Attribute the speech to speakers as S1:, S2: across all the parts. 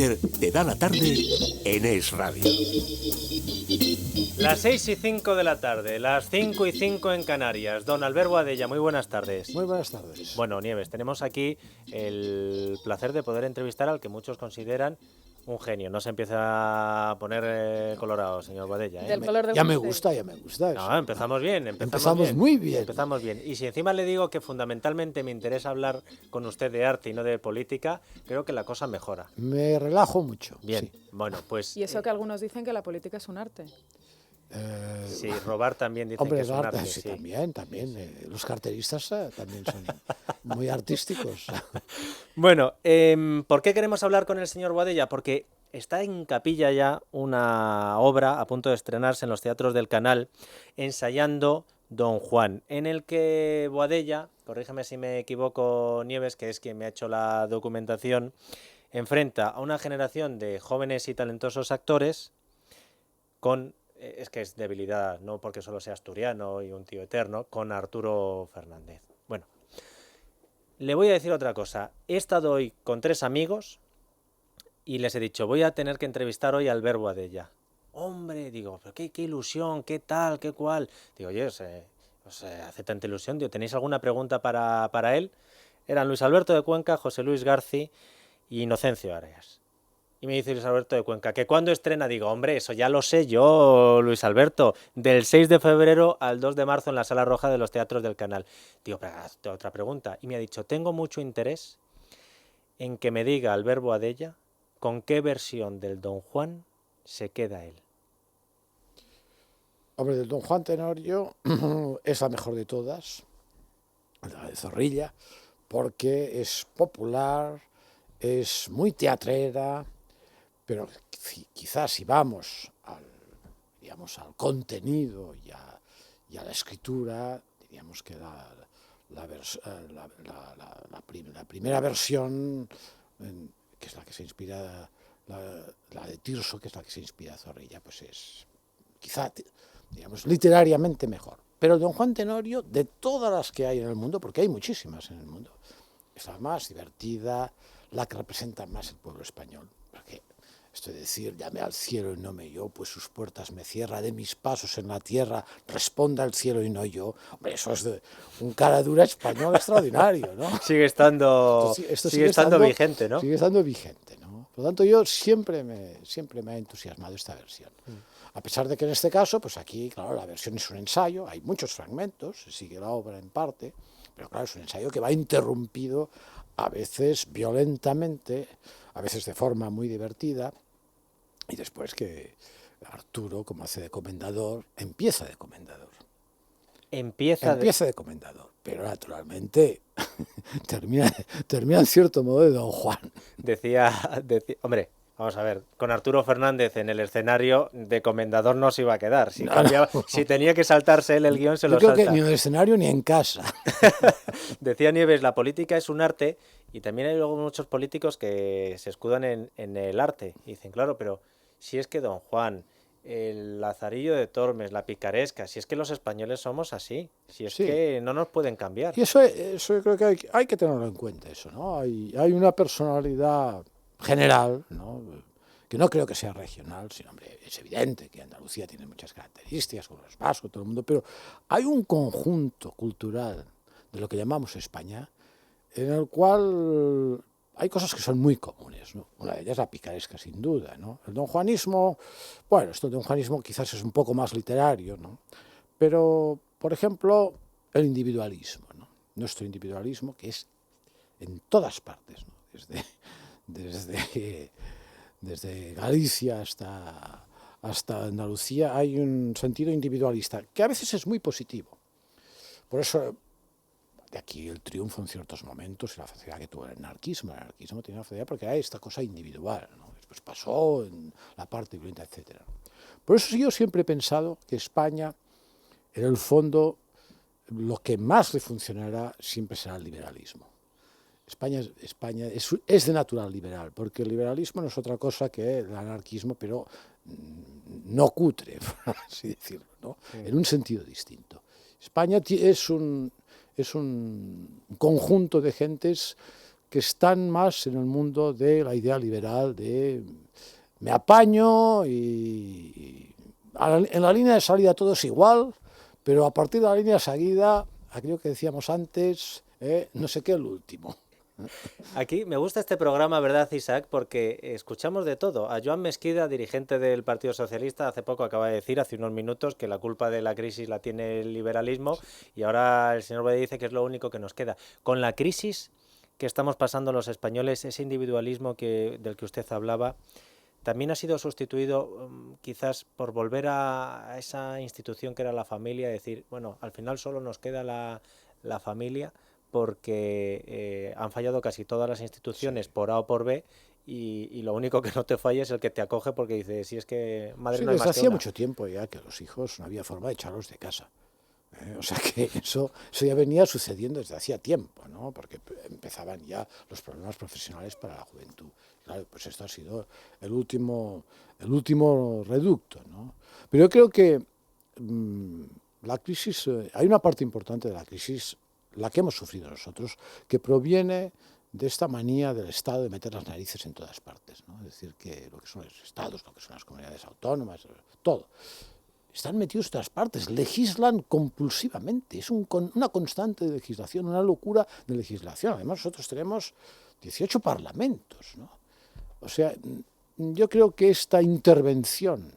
S1: Iker te da la tarde en Es Radio.
S2: Las 6:05 de la tarde, las 5:05 en Canarias. Don Albert Boadella, muy buenas tardes.
S3: Muy buenas tardes.
S2: Bueno, Nieves, tenemos aquí el placer de poder entrevistar al que muchos consideran un genio. No se empieza a poner colorado, señor Boadella.
S4: Del color de
S3: Ya me
S4: usted.
S3: gusta.
S2: No, empezamos bien.
S3: Empezamos muy bien.
S2: Empezamos bien. Y si encima le digo que fundamentalmente me interesa hablar con usted de arte y no de política, creo que la cosa mejora.
S3: Me relajo mucho.
S2: Bien,
S3: Sí.
S2: bueno, pues...
S4: Y eso que algunos dicen que la política es un arte.
S2: Sí, robar también dicen
S3: Hombre,
S2: que es un
S3: arte,
S2: arte.
S3: sí,
S2: Sí.
S3: también. Los carteristas también son muy artísticos.
S2: Bueno, ¿por qué queremos hablar con el señor Boadella? Porque está en capilla ya una obra a punto de estrenarse en los teatros del Canal, ensayando Don Juan, en el que Boadella, corrígeme si me equivoco, Nieves, que es quien me ha hecho la documentación, enfrenta a una generación de jóvenes y talentosos actores con, es que es debilidad, no porque solo sea asturiano y un tío eterno, con Arturo Fernández. Bueno, le voy a decir otra cosa. He estado hoy con 3 amigos y les he dicho, voy a tener que entrevistar hoy a Albert Boadella. Hombre, digo, pero qué ilusión, qué tal, qué cual. Digo, oye, os hace tanta ilusión. Digo, ¿tenéis alguna pregunta para él? Eran Luis Alberto de Cuenca, José Luis Garci y Inocencio Arias. Y me dice Luis Alberto de Cuenca, ¿que cuándo estrena? Digo, hombre, eso ya lo sé yo, Luis Alberto, del 6 de febrero al 2 de marzo en la Sala Roja de los Teatros del Canal. Digo, pero hazte otra pregunta. Y me ha dicho, tengo mucho interés en que me diga Albert Boadella con qué versión del Don Juan se queda él.
S3: Hombre, del Don Juan Tenorio es la mejor de todas, la de Zorrilla, porque es popular, es muy teatrera, pero quizás si vamos al contenido y a la escritura, diríamos que la primera versión, que es la que se inspira, la de Tirso, que es la que se inspira Zorrilla, pues es quizá, digamos, literariamente mejor. Pero Don Juan Tenorio, de todas las que hay en el mundo, porque hay muchísimas en el mundo, es la más divertida, la que representa más el pueblo español. Porque esto de decir, llame al cielo y no me yo, pues sus puertas me cierra, de mis pasos en la tierra, responda el cielo y no yo. Hombre, eso es de un cara dura español extraordinario, ¿no?
S2: Sigue estando,
S3: Esto
S2: sigue estando vigente, ¿no?
S3: Sigue estando vigente, ¿no? Por lo tanto, yo siempre me ha entusiasmado esta versión. A pesar de que en este caso, pues aquí, claro, la versión es un ensayo, hay muchos fragmentos, se sigue la obra en parte, pero claro, es un ensayo que va interrumpido a veces violentamente, a veces de forma muy divertida, y después que Arturo, como hace de comendador, empieza de comendador. Empieza de comendador, pero naturalmente termina en cierto modo de Don Juan.
S2: Decía, hombre, vamos a ver, con Arturo Fernández en el escenario de comendador no se iba a quedar. Si, si tenía que saltarse él el guión, se lo salta.
S3: Yo creo que ni en el escenario ni en casa.
S2: Decía Nieves, la política es un arte, y también hay luego muchos políticos que se escudan en el arte. Y dicen, claro, pero si es que Don Juan, el Lazarillo de Tormes, la picaresca, si es que los españoles somos así, si es que no nos pueden cambiar.
S3: Y eso yo creo que hay que tenerlo en cuenta, eso, ¿no? Hay una personalidad general, ¿no? Que no creo que sea regional, sino, hombre, es evidente que Andalucía tiene muchas características, como los vascos, todo el mundo, pero hay un conjunto cultural de lo que llamamos España, en el cual hay cosas que son muy comunes, ¿no? Una de ellas es la picaresca, sin duda, ¿no? El donjuanismo, bueno, esto del donjuanismo quizás es un poco más literario, ¿no? Pero, por ejemplo, el individualismo, ¿no? Nuestro individualismo, que es en todas partes, ¿no? Desde Galicia hasta Andalucía hay un sentido individualista, que a veces es muy positivo. Por eso, de aquí el triunfo en ciertos momentos y la facilidad que tuvo el anarquismo. El anarquismo tiene una facilidad porque hay esta cosa individual, ¿no? Después pasó en la parte violenta, etc. Por eso yo siempre he pensado que España, en el fondo, lo que más le funcionará siempre será el liberalismo. España es de natural liberal, porque el liberalismo no es otra cosa que el anarquismo, pero no cutre, por así decirlo, ¿no? En un sentido distinto. España es un conjunto de gentes que están más en el mundo de la idea liberal de me apaño y en la línea de salida todo es igual, pero a partir de la línea de salida, aquello que decíamos antes, no sé qué es lo último.
S2: Aquí me gusta este programa, ¿verdad, Isaac? Porque escuchamos de todo. A Joan Mesquida, dirigente del Partido Socialista, hace poco acaba de decir, hace unos minutos, que la culpa de la crisis la tiene el liberalismo, y ahora el señor Boadella dice que es lo único que nos queda. Con la crisis que estamos pasando los españoles, ese individualismo del que usted hablaba, también ha sido sustituido quizás por volver a esa institución que era la familia, decir, bueno, al final solo nos queda la familia, porque han fallado casi todas las instituciones por A o por B, y lo único que no te falla es el que te acoge, porque dice, si es que madre
S3: Sí,
S2: no hay
S3: desde
S2: más que
S3: hacía
S2: una.
S3: mucho tiempo ya que los hijos no había forma de echarlos de casa. O sea que eso ya venía sucediendo desde hacía tiempo, ¿no? Porque empezaban ya los problemas profesionales para la juventud. Claro, pues esto ha sido el último reducto, ¿no? Pero yo creo que la crisis, hay una parte importante de la crisis, la que hemos sufrido nosotros, que proviene de esta manía del Estado de meter las narices en todas partes, ¿no? Es decir, que lo que son los estados, lo que son las comunidades autónomas, todo. Están metidos en todas partes, legislan compulsivamente, es una constante de legislación, una locura de legislación. Además, nosotros tenemos 18 parlamentos, ¿no? O sea, yo creo que esta intervención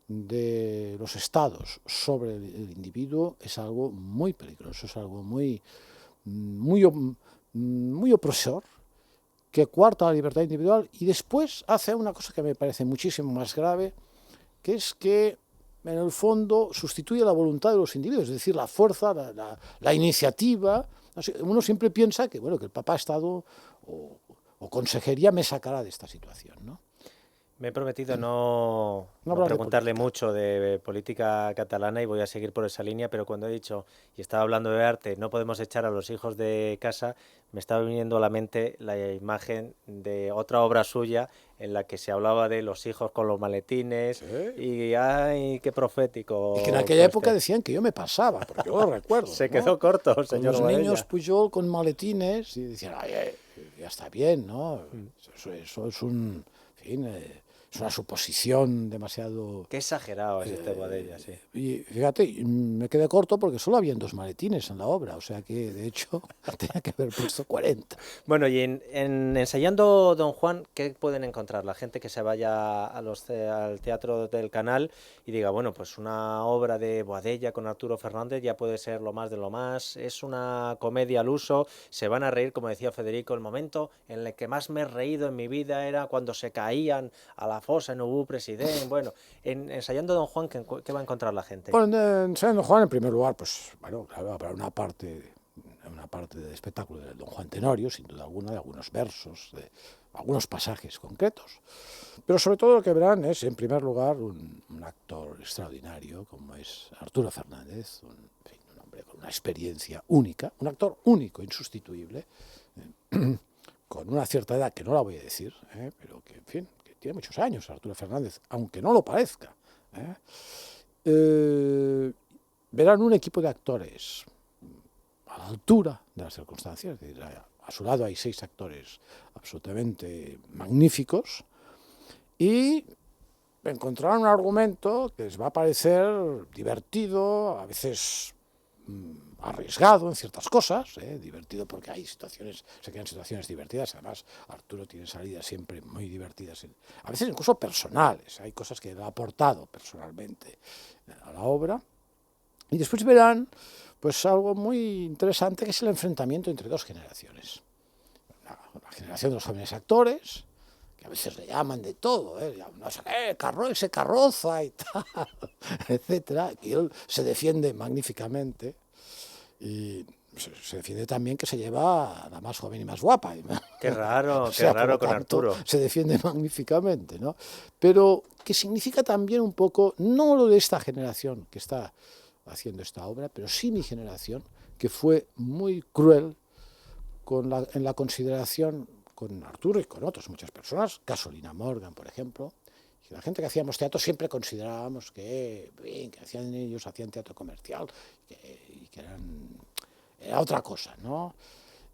S3: de los estados sobre el individuo es algo muy peligroso, es algo muy opresor, que coarta la libertad individual y después hace una cosa que me parece muchísimo más grave, que es que en el fondo sustituye la voluntad de los individuos, es decir, la fuerza, la iniciativa. Uno siempre piensa que, bueno, que el papá Estado o consejería me sacará de esta situación, ¿no?
S2: Me he prometido no
S3: hablar de
S2: preguntarle
S3: política.
S2: mucho de política catalana, y voy a seguir por esa línea, pero cuando he dicho y estaba hablando de arte, no podemos echar a los hijos de casa, me estaba viniendo a la mente la imagen de otra obra suya en la que se hablaba de los hijos con los maletines,
S3: Sí.
S2: y ¡ay, qué profético!
S3: Y que en aquella época decían que yo me pasaba, porque yo lo recuerdo.
S2: Se
S3: ¿no?
S2: quedó corto,
S3: Con
S2: señor
S3: los
S2: Boadella.
S3: niños Pujol con maletines y decían, ay, ya está bien, ¿no? Eso es un, en fin, es una suposición demasiado...
S2: Qué exagerado es este Boadella, sí.
S3: Y fíjate, me quedé corto porque solo habían 2 maletines en la obra, o sea que de hecho tenía que haber puesto 40.
S2: Bueno, y en ensayando Don Juan, ¿qué pueden encontrar? La gente que se vaya al Teatro del Canal y diga, bueno, pues una obra de Boadella con Arturo Fernández ya puede ser lo más de lo más, es una comedia al uso, se van a reír, como decía Federico, el momento en el que más me he reído en mi vida era cuando se caían a la fosa, no hubo presidente. Bueno, en ensayando Don Juan, ¿qué va a encontrar la gente?
S3: Bueno, en Ensayando Juan, en primer lugar, pues, bueno, claro, habrá una parte del espectáculo de Don Juan Tenorio, sin duda alguna, de algunos versos, de algunos pasajes concretos. Pero sobre todo lo que verán es, en primer lugar, un actor extraordinario, como es Arturo Fernández, un hombre con una experiencia única, un actor único, insustituible, con una cierta edad que no la voy a decir, pero que, en fin, que tiene muchos años Arturo Fernández, aunque no lo parezca. Verán un equipo de actores a la altura de las circunstancias. A su lado hay 6 actores absolutamente magníficos y encontrarán un argumento que les va a parecer divertido, a veces arriesgado en ciertas cosas, divertido porque hay situaciones, se crean situaciones divertidas. Además, Arturo tiene salidas siempre muy divertidas, a veces incluso personales. Hay cosas que le ha aportado personalmente a la obra. Y después verán pues algo muy interesante, que es el enfrentamiento entre 2 generaciones. La generación de los jóvenes actores, que a veces le llaman de todo, no sé qué, ese carroza y tal, etcétera, y él se defiende magníficamente, y se defiende también que se lleva a la más joven y más guapa.
S2: Qué raro,
S3: O sea,
S2: qué raro
S3: por lo
S2: con
S3: tanto,
S2: Arturo.
S3: se defiende magníficamente, ¿no? Pero que significa también un poco, no lo de esta generación que está haciendo esta obra, pero sí mi generación, que fue muy cruel en la consideración con Arturo y con otras muchas personas, Gasolina Morgan, por ejemplo, y la gente que hacíamos teatro siempre considerábamos que ellos hacían teatro comercial y que era otra cosa, ¿no?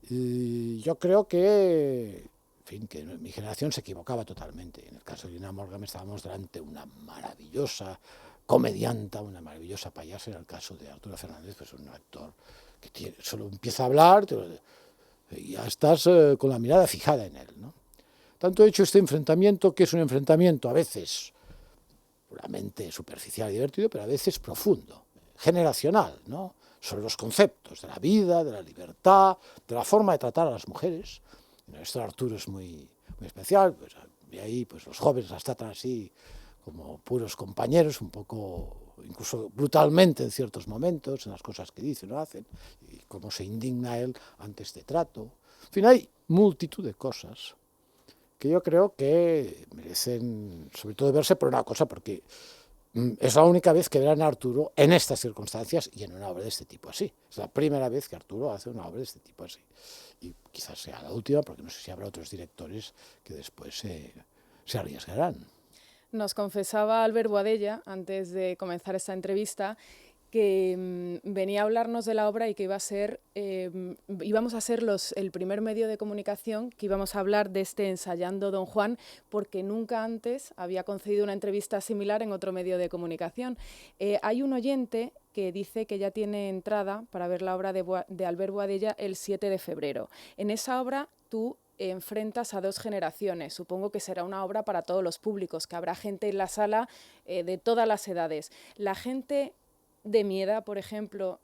S3: Y yo creo que, en fin, que mi generación se equivocaba totalmente. En el caso de Lina Morgan estábamos delante de una maravillosa comedianta, una maravillosa payasa. En el caso de Arturo Fernández, pues un actor que solo empieza a hablar y ya estás con la mirada fijada en él, ¿no? Tanto he hecho este enfrentamiento, que es un enfrentamiento a veces puramente superficial y divertido, pero a veces profundo, generacional, ¿no? Sobre los conceptos de la vida, de la libertad, de la forma de tratar a las mujeres. Esto de Arturo es muy especial, pues, y ahí pues, los jóvenes las tratan así como puros compañeros, un poco, incluso brutalmente en ciertos momentos, en las cosas que dicen o hacen, y cómo se indigna él ante este trato. En fin, hay multitud de cosas que yo creo que merecen, sobre todo, verse por una cosa, porque es la única vez que verán a Arturo en estas circunstancias y en una obra de este tipo así. Es la primera vez que Arturo hace una obra de este tipo así. Y quizás sea la última, porque no sé si habrá otros directores que después se arriesgarán.
S4: Nos confesaba Albert Boadella, antes de comenzar esta entrevista, que venía a hablarnos de la obra y que íbamos a ser el primer medio de comunicación que íbamos a hablar de este Ensayando Don Juan, porque nunca antes había concedido una entrevista similar en otro medio de comunicación. Hay un oyente que dice que ya tiene entrada para ver la obra de Albert Boadella el 7 de febrero. En esa obra tú enfrentas a dos generaciones. Supongo que será una obra para todos los públicos, que habrá gente en la sala de todas las edades. La gente de mi edad, por ejemplo,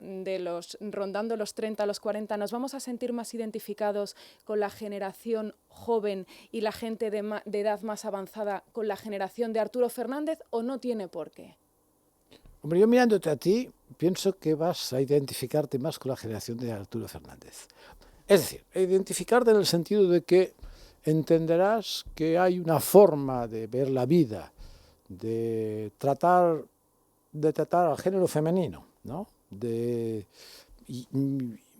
S4: rondando los 30 a los 40, ¿nos vamos a sentir más identificados con la generación joven y la gente de edad más avanzada con la generación de Arturo Fernández, o no tiene por qué?
S3: Hombre, yo mirándote a ti, pienso que vas a identificarte más con la generación de Arturo Fernández. Es decir, identificarte en el sentido de que entenderás que hay una forma de ver la vida, de tratar al género femenino, ¿no? En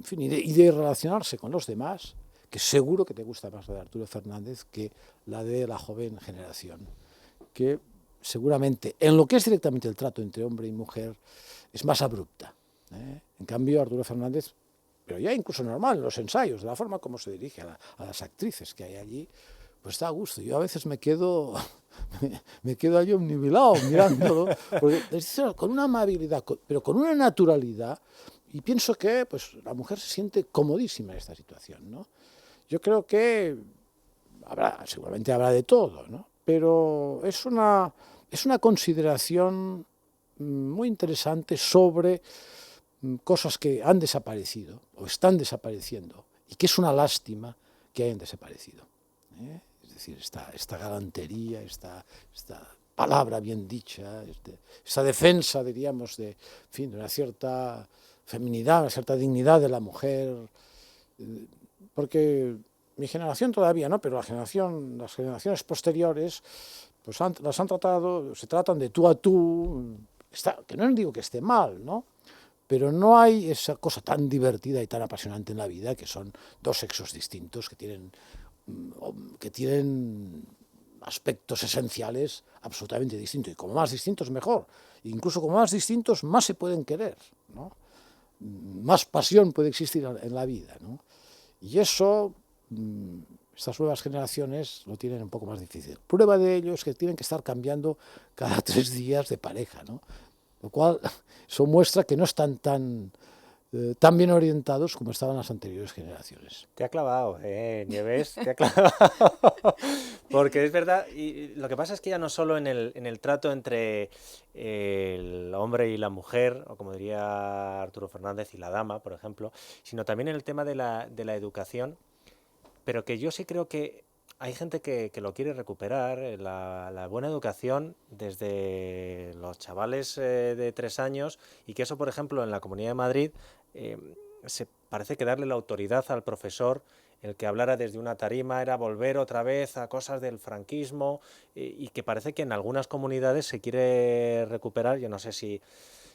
S3: fin, y de relacionarse con los demás, que seguro que te gusta más la de Arturo Fernández que la de la joven generación, que seguramente en lo que es directamente el trato entre hombre y mujer es más abrupta, ¿eh? En cambio, Arturo Fernández, pero ya incluso normal, en los ensayos, de la forma como se dirige a las actrices que hay allí, pues está a gusto. Yo a veces me quedo allí omnibilado mirándolo, porque es con una amabilidad, pero con una naturalidad, y pienso que pues, la mujer se siente comodísima en esta situación, ¿no? Yo creo que seguramente habrá de todo, ¿no? Pero es una consideración muy interesante sobre cosas que han desaparecido o están desapareciendo, y que es una lástima que hayan desaparecido, ¿eh? Es decir, esta galantería, esta palabra bien dicha, esta defensa, diríamos, de una cierta feminidad, una cierta dignidad de la mujer, porque mi generación todavía no, pero las generaciones posteriores pues se tratan de tú a tú, que no les digo que esté mal, ¿no? Pero no hay esa cosa tan divertida y tan apasionante en la vida, que son dos sexos distintos que tienen aspectos esenciales absolutamente distintos, y como más distintos mejor, incluso como más distintos más se pueden querer, ¿no? Más pasión puede existir en la vida, ¿no? Y eso, estas nuevas generaciones lo tienen un poco más difícil. Prueba de ello es que tienen que estar cambiando cada 3 días de pareja, ¿no? Lo cual eso muestra que no están tan bien orientados como estaban las anteriores generaciones.
S2: Te ha clavado, Nieves, te ha clavado. Porque es verdad, y lo que pasa es que ya no solo en el trato entre el hombre y la mujer, o como diría Arturo Fernández, y la dama, por ejemplo, sino también en el tema de la educación, pero que yo sí creo que hay gente que lo quiere recuperar, la buena educación desde los chavales de 3 años, y que eso, por ejemplo, en la Comunidad de Madrid se parece que darle la autoridad al profesor, el que hablara desde una tarima, era volver otra vez a cosas del franquismo, y que parece que en algunas comunidades se quiere recuperar. Yo no sé si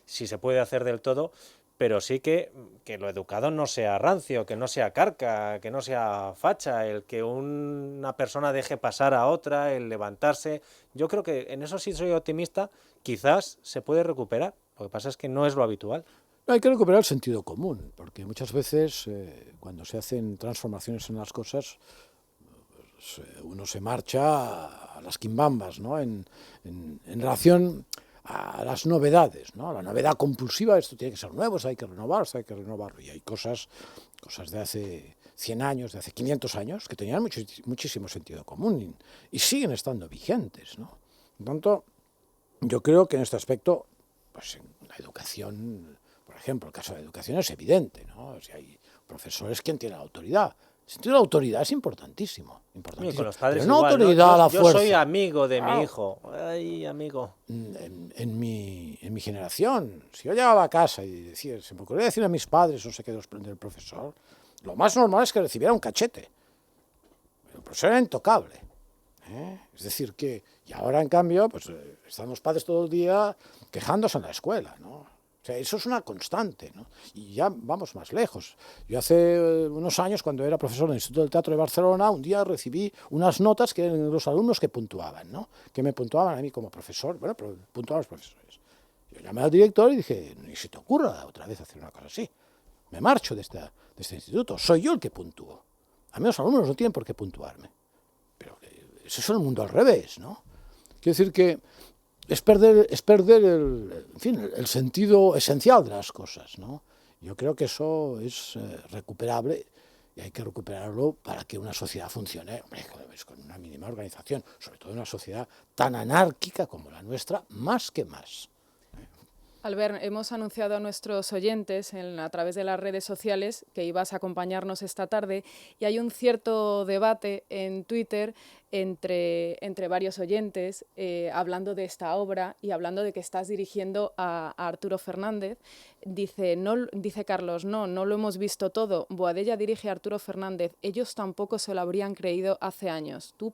S2: se puede hacer del todo, pero sí que lo educado no sea rancio, que no sea carca, que no sea facha, el que una persona deje pasar a otra, el levantarse. Yo creo que en eso sí soy optimista, quizás se puede recuperar, lo que pasa es que no es lo habitual.
S3: Hay que recuperar el sentido común, porque muchas veces cuando se hacen transformaciones en las cosas, pues, uno se marcha a las quimbambas, ¿no? En relación a las novedades, ¿no? La novedad compulsiva, esto tiene que ser nuevo, hay que renovarse, hay que renovarlo. Y hay cosas de hace 100 años, de hace 500 años, que tenían muchísimo sentido común y siguen estando vigentes, ¿no? Por tanto, yo creo que en este aspecto, pues en la educación, por ejemplo, el caso de la educación es evidente, ¿no? Si hay profesores, ¿quién tiene la autoridad? El sentido de la autoridad es importantísimo.
S2: Y con los padres
S3: pero no
S2: igual,
S3: autoridad
S2: ¿no?
S3: a la
S2: Yo
S3: fuerza.
S2: soy amigo de mi
S3: Claro.
S2: hijo. Ay, amigo.
S3: En mi generación, si yo llegaba a casa y decía, se me ocurría decir a mis padres, no sé qué, del profesor, lo más normal es que recibiera un cachete. El profesor era intocable. Es decir, que, y ahora en cambio, pues están los padres todo el día quejándose en la escuela, ¿no? O sea, eso es una constante, ¿no? Y ya vamos más lejos. Yo hace unos años, cuando era profesor del Instituto del Teatro de Barcelona, un día recibí unas notas que eran los alumnos que puntuaban, ¿no? Que me puntuaban a mí como profesor, bueno, pero puntuaban los profesores. Yo llamé al director y dije, ni se te ocurra otra vez hacer una cosa así. Me marcho de este instituto, soy yo el que puntúo. A mí los alumnos no tienen por qué puntuarme. Pero eso es el mundo al revés, ¿no? Quiero decir que es perder el sentido esencial de las cosas, ¿no? Yo creo que eso es recuperable y hay que recuperarlo para que una sociedad funcione, hombre, con una mínima organización, sobre todo una sociedad tan anárquica como la nuestra, más que más.
S4: Albert, hemos anunciado a nuestros oyentes a través de las redes sociales que ibas a acompañarnos esta tarde y hay un cierto debate en Twitter entre varios oyentes hablando de esta obra y hablando de que estás dirigiendo a Arturo Fernández. Dice Carlos, no lo hemos visto todo. Boadella dirige a Arturo Fernández. Ellos tampoco se lo habrían creído hace años. ¿Tú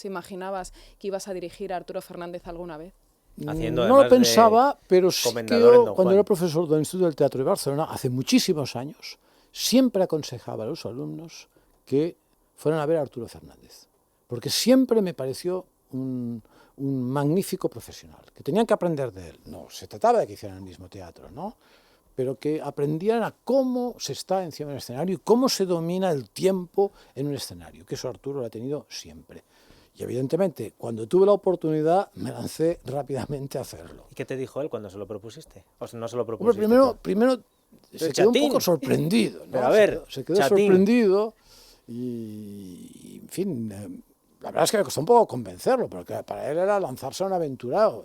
S4: imaginabas que ibas a dirigir a Arturo Fernández alguna vez?
S3: No lo pensaba, pero sí que yo, cuando era profesor del Instituto del Teatro de Barcelona, hace muchísimos años, siempre aconsejaba a los alumnos que fueran a ver a Arturo Fernández, porque siempre me pareció un magnífico profesional, que tenían que aprender de él. No se trataba de que hicieran el mismo teatro, ¿no? Pero que aprendieran a cómo se está encima del escenario y cómo se domina el tiempo en un escenario, que eso Arturo lo ha tenido siempre. Y evidentemente, cuando tuve la oportunidad, me lancé rápidamente a hacerlo.
S2: ¿Y qué te dijo él cuando se lo propusiste? ¿O no se lo propusiste?
S3: Primero se quedó un poco sorprendido, ¿no?
S2: Pero a ver,
S3: se quedó sorprendido y, en fin, la verdad es que me costó un poco convencerlo, porque para él era lanzarse a una aventura, en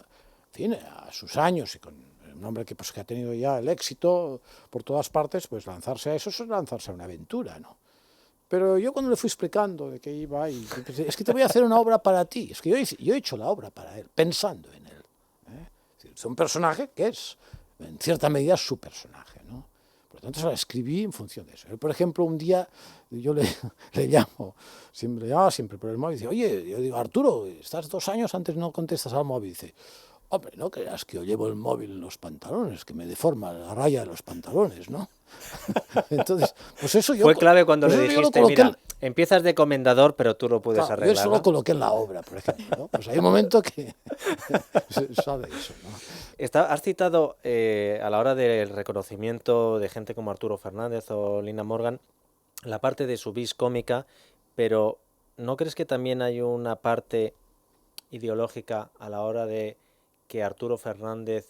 S3: fin, a sus años y con un hombre que ha tenido ya el éxito por todas partes, pues lanzarse a eso es lanzarse a una aventura, ¿no? Pero yo cuando le fui explicando de qué iba, es que te voy a hacer una obra para ti. Es que yo he hecho la obra para él, pensando en él. Es un personaje que es, en cierta medida, su personaje, ¿no? Por lo tanto, se la escribí en función de eso. Él, por ejemplo, un día yo le llamo, siempre por el móvil, y dice, oye, yo digo, Arturo, estás 2 años antes no contestas al móvil. Dice, hombre, no creas que yo llevo el móvil en los pantalones, que me deforma la raya de los pantalones, ¿no? Entonces, pues eso yo...
S2: Fue clave cuando le dijiste, mira, empiezas de comendador, pero tú lo puedes arreglar,
S3: yo eso lo coloqué en la obra, por ejemplo, ¿no? Pues hay un momento que sale eso, ¿no?
S2: Has citado, a la hora del reconocimiento de gente como Arturo Fernández o Lina Morgan, la parte de su vis cómica, pero ¿no crees que también hay una parte ideológica a la hora de que Arturo Fernández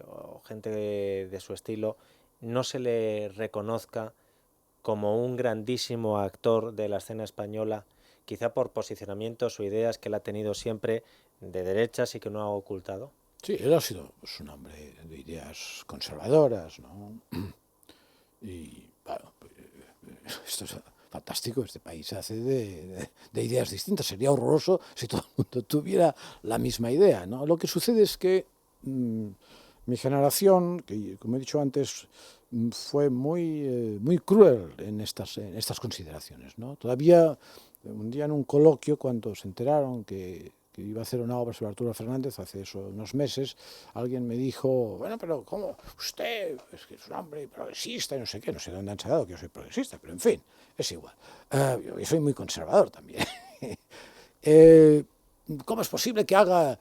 S2: o gente de su estilo no se le reconozca como un grandísimo actor de la escena española, quizá por posicionamientos o ideas que él ha tenido siempre de derechas y que no ha ocultado?
S3: Sí, él ha sido pues, un hombre de ideas conservadoras, ¿no? Y, bueno, esto es fantástico, este país se hace de ideas distintas. Sería horroroso si todo el mundo tuviera la misma idea, ¿no? Lo que sucede es que mi generación, que como he dicho antes, fue muy cruel en estas consideraciones, ¿no? Todavía un día en un coloquio, cuando se enteraron que iba a hacer una obra sobre Arturo Fernández hace unos meses, alguien me dijo, bueno, pero ¿cómo? Usted es que es un hombre progresista y no sé qué, no sé dónde han sacado que yo soy progresista, pero en fin, es igual. Yo soy muy conservador también. ¿cómo es posible que haga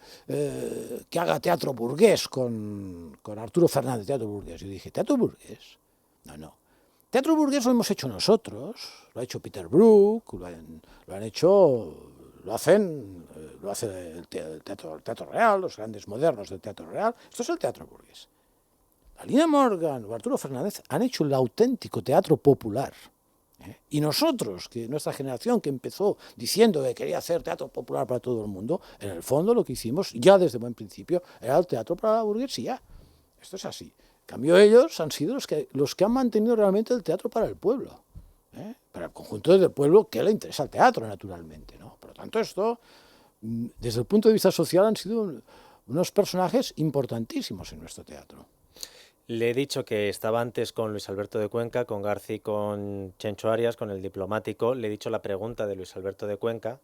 S3: teatro burgués con Arturo Fernández, teatro burgués? Yo dije, ¿teatro burgués? No. Teatro burgués lo hemos hecho nosotros, lo ha hecho Peter Brook, lo hace el teatro real, los grandes modernos del teatro real. Esto es el teatro burgués. La Lina Morgan o Arturo Fernández han hecho el auténtico teatro popular. Y nosotros, que nuestra generación que empezó diciendo que quería hacer teatro popular para todo el mundo, en el fondo lo que hicimos ya desde buen principio era el teatro para la burguesía. Esto es así. En cambio, ellos han sido los que han mantenido realmente el teatro para el pueblo, para el conjunto del pueblo que le interesa el teatro, naturalmente, ¿no? Por lo tanto, esto, desde el punto de vista social, han sido unos personajes importantísimos en nuestro teatro.
S2: Le he dicho que estaba antes con Luis Alberto de Cuenca, con García, con Chencho Arias, con el diplomático. Le he dicho la pregunta de Luis Alberto de Cuenca.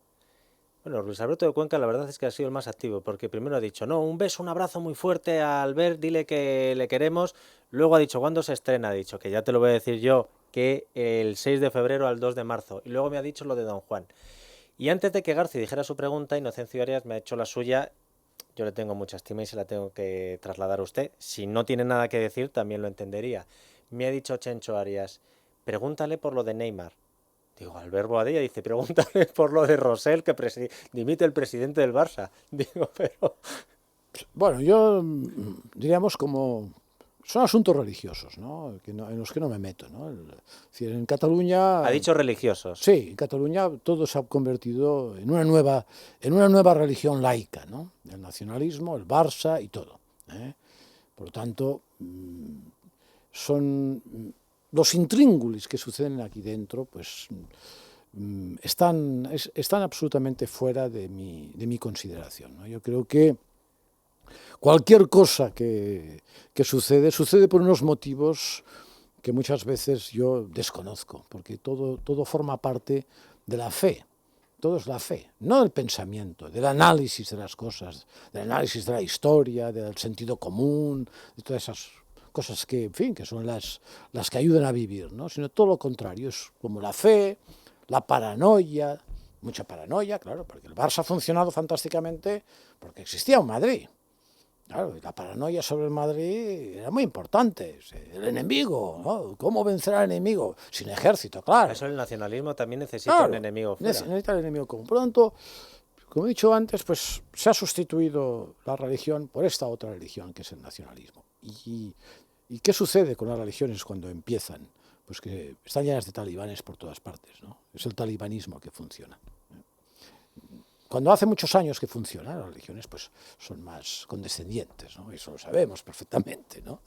S2: Bueno, Luis Alberto de Cuenca la verdad es que ha sido el más activo, porque primero ha dicho, no, un beso, un abrazo muy fuerte a Albert, dile que le queremos. Luego ha dicho, ¿cuándo se estrena? Ha dicho, que ya te lo voy a decir yo, que el 6 de febrero al 2 de marzo. Y luego me ha dicho lo de Don Juan. Y antes de que García dijera su pregunta, Inocencio Arias me ha hecho la suya. Yo le tengo mucha estima y se la tengo que trasladar a usted. Si no tiene nada que decir, también lo entendería. Me ha dicho Chencho Arias, pregúntale por lo de Neymar. Digo, Albert Boadella dice, pregúntale por lo de Rosell, que dimite el presidente del Barça. Digo, pero...
S3: Bueno, yo diríamos como... Son asuntos religiosos, ¿no? En los que no me meto, ¿no? Es decir, en Cataluña...
S2: Ha dicho religiosos.
S3: Sí, en Cataluña todo se ha convertido en una nueva religión laica, ¿no? El nacionalismo, el Barça y todo. Por lo tanto, son los intríngulis que suceden aquí dentro, pues están absolutamente fuera de mi consideración, ¿no? Yo creo que cualquier cosa que sucede por unos motivos que muchas veces yo desconozco, porque todo forma parte de la fe. Todo es la fe, no del pensamiento, del análisis de las cosas, del análisis de la historia, del sentido común, de todas esas cosas que, en fin, que son las que ayudan a vivir, ¿no? Sino todo lo contrario, es como la fe, la paranoia, mucha paranoia, claro, porque el Barça ha funcionado fantásticamente porque existía un Madrid. Claro, la paranoia sobre el Madrid era muy importante. El enemigo, ¿no? ¿Cómo vencer al enemigo? Sin ejército, claro.
S2: Eso el nacionalismo también necesita un enemigo fuera.
S3: Necesita el enemigo común. Por lo tanto, como he dicho antes, pues se ha sustituido la religión por esta otra religión, que es el nacionalismo. ¿Y qué sucede con las religiones cuando empiezan? Pues que están llenas de talibanes por todas partes, ¿no? Es el talibanismo que funciona. Cuando hace muchos años que funcionan, las religiones pues son más condescendientes, ¿no? Eso lo sabemos perfectamente, ¿no?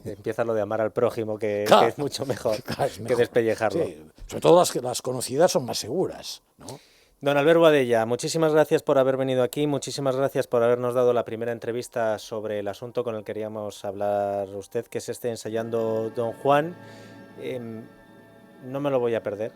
S2: Empieza lo de amar al prójimo, que es mucho mejor, que despellejarlo.
S3: Sí, sobre todo las conocidas son más seguras, ¿no?
S2: Don Albert Boadella, muchísimas gracias por haber venido aquí, muchísimas gracias por habernos dado la primera entrevista sobre el asunto con el que queríamos hablar usted, que es ensayando Don Juan. No me lo voy a perder,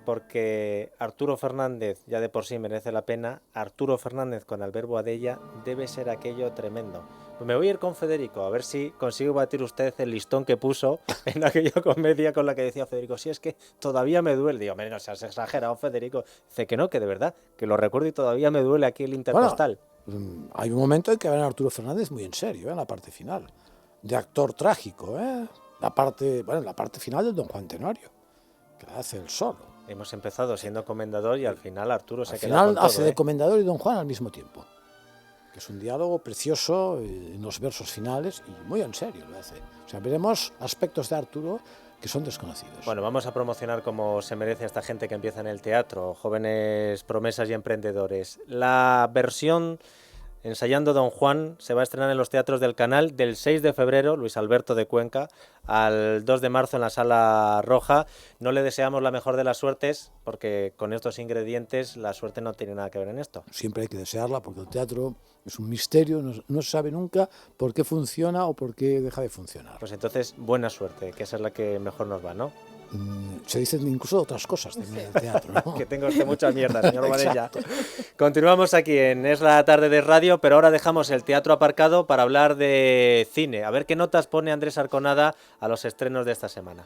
S2: porque Arturo Fernández ya de por sí merece la pena. Arturo Fernández con Albert Boadella debe ser aquello tremendo. Pues me voy a ir con Federico, a ver si consigo batir usted el listón que puso en aquella comedia con la que decía Federico, si es que todavía me duele. Digo, no seas exagerado, Federico. Dice que no, que de verdad, que lo recuerdo y todavía me duele aquí el intercostal.
S3: Bueno, hay un momento en que ven a Arturo Fernández muy en serio, en la parte final, de actor trágico, la parte final del Don Juan Tenorio, que la hace él solo.
S2: Hemos empezado siendo comendador y al final Arturo se queda con todo.
S3: Al final hace de comendador y Don Juan al mismo tiempo. Que es un diálogo precioso en los versos finales y muy en serio lo hace. O sea, veremos aspectos de Arturo que son desconocidos.
S2: Bueno, vamos a promocionar como se merece esta gente que empieza en el teatro, jóvenes promesas y emprendedores. La versión Ensayando Don Juan se va a estrenar en los teatros del Canal del 6 de febrero, Luis Alberto de Cuenca, al 2 de marzo en la Sala Roja. No le deseamos la mejor de las suertes, porque con estos ingredientes la suerte no tiene nada que ver en esto.
S3: Siempre hay que desearla, porque el teatro es un misterio, no se sabe nunca por qué funciona o por qué deja de funcionar.
S2: Pues entonces, buena suerte, que esa es la que mejor nos va, ¿no?
S3: Se dicen incluso otras cosas también del teatro, ¿no?
S2: Que tenga usted mucha mierda, señor Boadella. Continuamos aquí en Es la Tarde de Radio, pero ahora dejamos el teatro aparcado para hablar de cine. A ver qué notas pone Andrés Arconada a los estrenos de esta semana.